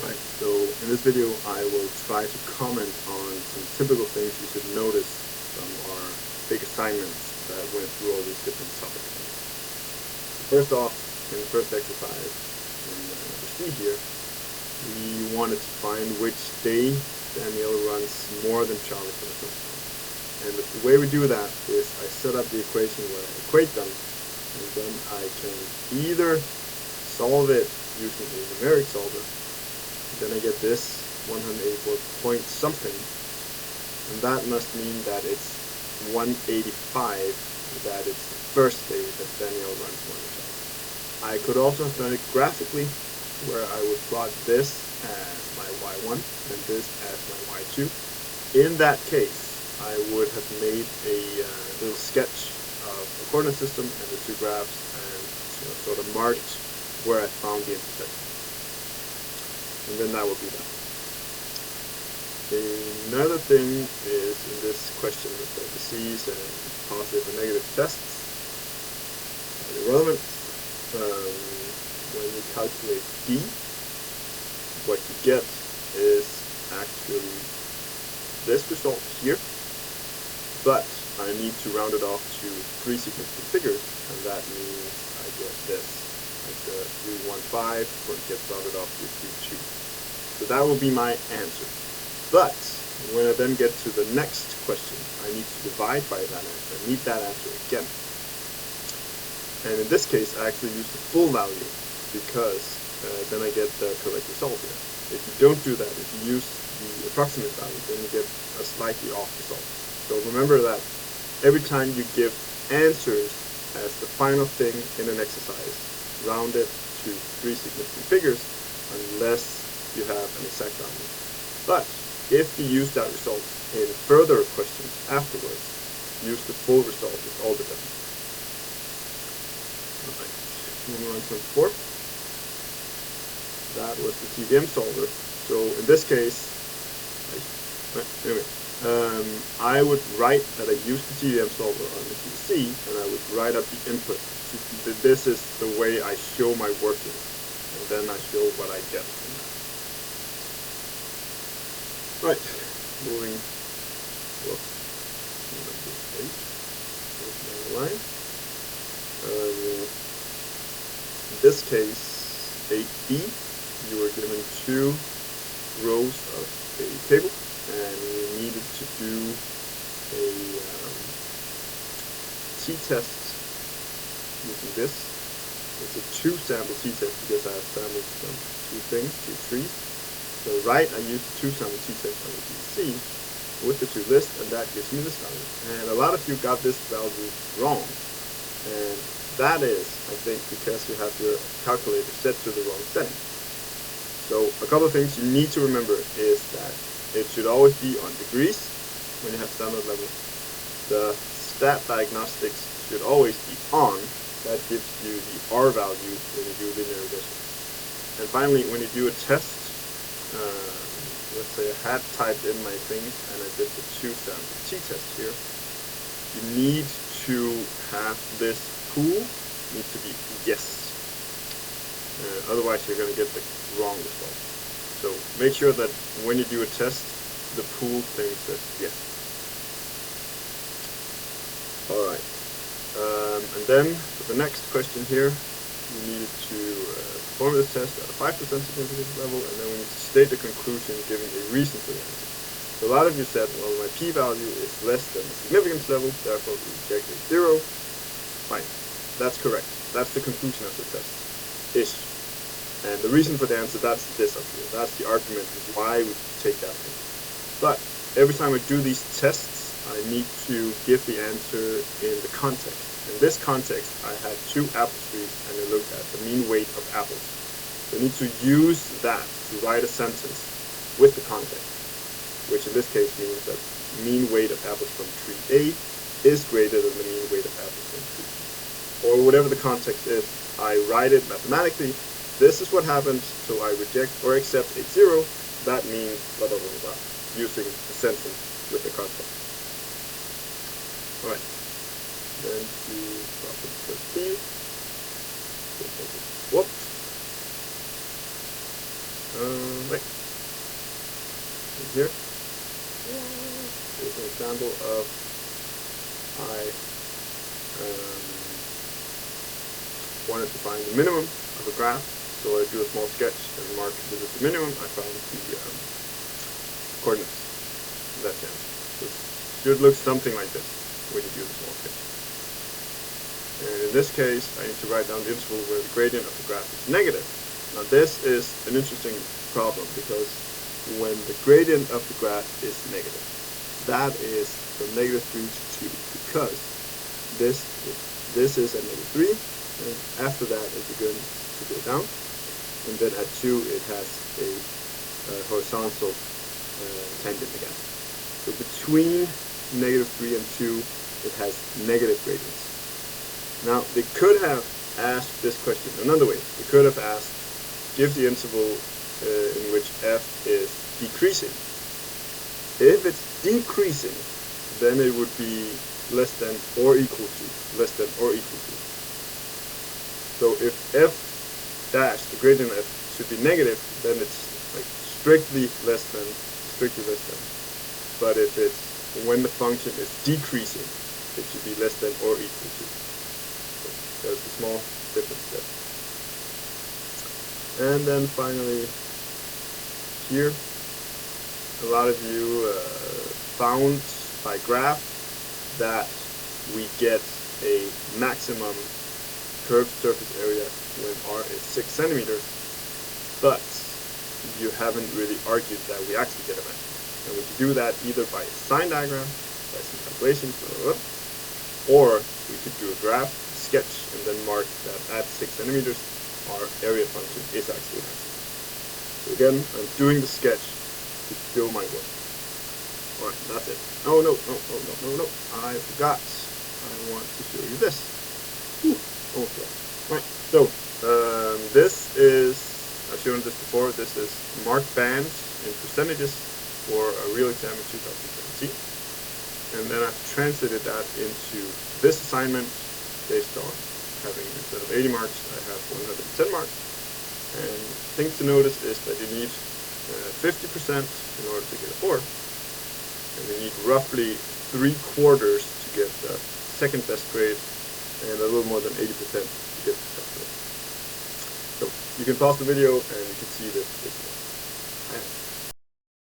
Right, so in this video I will try to comment on some typical things you should notice from our big assignments that went through all these different topics. First off, in the first exercise, in number C here, we wanted to find which day Daniel runs more than Charlie for the first time. And the way we do that is I set up the equation where I equate them, and then I can either solve it using a numeric solver. Then I get this 184 point something, and that must mean that it's 185, that it's the first day that Daniel runs more than Charlie. I could also have done it graphically, where I would plot this as my y1 and this as my y2. In that case, I would have made a little sketch of the coordinate system and the two graphs and sort of marked where I found the intersection. And then that would be that. Another thing is in this question with the C's and positive and negative tests, relevant. When you calculate D, what you get is actually this result here, but I need to round it off to 3 significant figures, and that means I get this. Like the 315 gets rounded off to 32. So that will be my answer. But when I then get to the next question, I need to divide by that answer. I need that answer again. And in this case, I actually use the full value because then I get the correct result here. If you don't do that, if you use the approximate value, then you get a slightly off result. So remember that every time you give answers as the final thing in an exercise, round it to 3 significant figures unless you have an exact value. But if you use that result in further questions afterwards, use the full result with all the difference. Alright, moving on to 4. That was the TVM solver. So in this case, I would write that I used the TVM solver on the PDC, and I would write up the input. This is the way I show my working, and then I show what I get from that. Right, moving up line. In this case, 8B, you were given 2 rows of a table, and you needed to do a t-test using this. It's a 2-sample t-test because I have samples from 2 things, 2 trees. So right, I used the 2-sample t-test on the PDC with the 2 lists, and that gives me this value. And a lot of you got this value wrong, and that is, I think, because you have your calculator set to the wrong setting. So a couple of things you need to remember is that it should always be on degrees when you have standard level. The stat diagnostics should always be on. That gives you the R value when you do linear regression. And finally, when you do a test, let's say I had typed in my things and I did the 2-sample t-test here, you need to have this pool needs to be yes. Otherwise you're going to get the wrong result. So make sure that when you do a test, the pool thing says yes. Alright. And then for the next question here, you needed to perform this test at a 5% significance level, and then we need to state the conclusion giving a reason for the answer. So a lot of you said, well, my p-value is less than the significance level, therefore we reject a 0. Fine, that's correct. That's the conclusion of the test. Ish. And the reason for the answer, that's this up here. That's the argument why we take that thing. But every time I do these tests, I need to give the answer in the context. In this context, I had 2 apple trees and I looked at the mean weight of apples. So I need to use that to write a sentence with the context, which in this case means that mean weight of apples from tree A is greater than the mean weight of apples from tree B. Or whatever the context is, I write it mathematically. This is what happens, so I reject or accept a 0. That means blah blah blah blah, using a sentence with the context. Alright. Then to problem 13. Whoops. way. And here is an example of I wanted to find the minimum of a graph, so I do a small sketch and mark this is the minimum. I found the coordinates in that sense. So it should look something like this when you do the small sketch. And in this case, I need to write down the interval where the gradient of the graph is negative. Now this is an interesting problem because when the gradient of the graph is negative, that is from -3 to 2, because this is at -3, and after that it's going to go down, and then at 2 it has a horizontal tangent again. So between -3 and 2 it has negative gradients. Now they could have asked this question another way. They could have asked, give the interval in which f is decreasing. If it's decreasing, then it would be less than or equal to, less than or equal to. So if f dash, the gradient of f, should be negative, then it's like strictly less than. But if it's when the function is decreasing, it should be less than or equal to. So there's a small difference there. And then finally, here, a lot of you found by graph that we get a maximum curved surface area when r is 6 centimeters, but you haven't really argued that we actually get a maximum. And we can do that either by a sign diagram, by some calculations, or we could do a graph, sketch, and then mark that at 6 centimeters our area function is actually maximum. So again, I'm doing the sketch to show my work. Alright, that's it. Oh no, I forgot. I want to show you this. Okay. Right, so this is, I've shown this before, this is marked bands in percentages for a real exam in 2017. And then I've translated that into this assignment based on having, instead of 80 marks, I have 110 marks. And the thing to notice is that you need 50% in order to get a 4. And you need roughly 3/4 to get the second best grade, and a little more than 80% to get the top grade. So you can pause the video and you can see this.